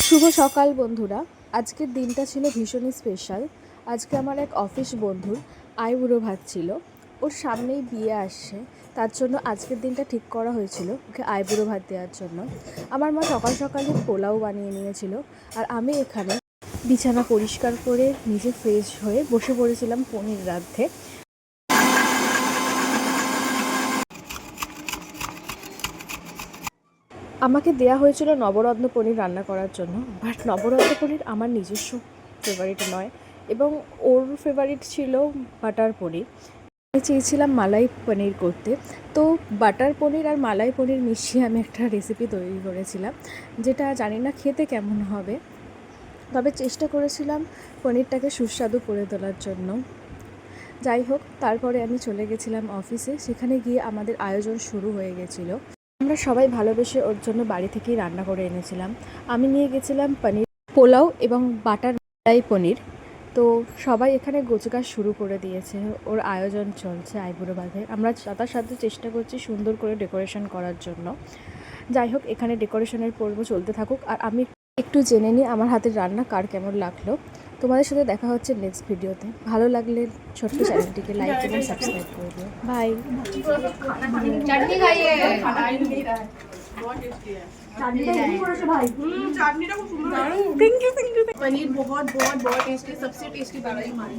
শুভ সকাল বন্ধুরা। আজকের দিনটা ছিল ভীষণই স্পেশাল। আজকে আমার এক অফিস বন্ধুর আইবুড়ো ভাত ছিল। ওর সামনেই বিয়ে আসছে, তার জন্য আজকের দিনটা ঠিক করা হয়েছিল ওকে আইবুড়ো ভাত দেওয়ার জন্য। আমার মা সকাল সকালে পোলাও বানিয়ে নিয়েছিল, আর আমি এখানে বিছানা পরিষ্কার করে নিজে ফ্রেশ হয়ে বসে পড়েছিলাম পনির রাঁধতে। আমাকে দেয়া হয়েছিল নবরত্ন পনির রান্না করার জন্য, বাট নবরত্ন পনির আমার নিজস্ব ফেভারিট নয়, এবং ওর ফেভারিট ছিল বাটার পনির। আমি চেয়েছিলাম মালাই পনির করতে, তো বাটার পনির আর মালাই পনির মিশিয়ে আমি একটা রেসিপি তৈরি করেছিলাম, যেটা জানি না খেতে কেমন হবে, তবে চেষ্টা করেছিলাম পনিরটাকে সুস্বাদু করে তোলার জন্য। যাই হোক, তারপরে আমি চলে গেছিলাম অফিসে। সেখানে গিয়ে আমাদের আয়োজন শুরু হয়ে গেছিলো। আমরা সবাই ভালোবেসে ওর জন্য বাড়ি থেকেই রান্না করে এনেছিলাম। আমি নিয়ে গেছিলাম পনির পোলাও এবং বাটার মালাই পনির। তো সবাই এখানে গোছগাছ শুরু করে দিয়েছে, ওর আয়োজন চলছে আইবুড়ো ভাতের। আমরা তার সাথে চেষ্টা করছি সুন্দর করে ডেকোরেশন করার জন্য। যাই হোক, এখানে ডেকোরেশনের পর্ব চলতে থাকুক, আর আমি একটু জেনে নিই আমার হাতের রান্না কার কেমন লাগলো। তোমাদের সাথে দেখা হচ্ছে নেক্সট ভিডিওতে। ভালো লাগলে ছোট্ট চ্যানেলটিকে লাইক এবং সাবস্ক্রাইব করে দিও। বাই। चटनी खाइए चाटनीটা খুব সুন্দর। Thank you. पनीर बहुत बहुत बहुत टेस्टी, सबसे टेस्टी बनाई हमारी।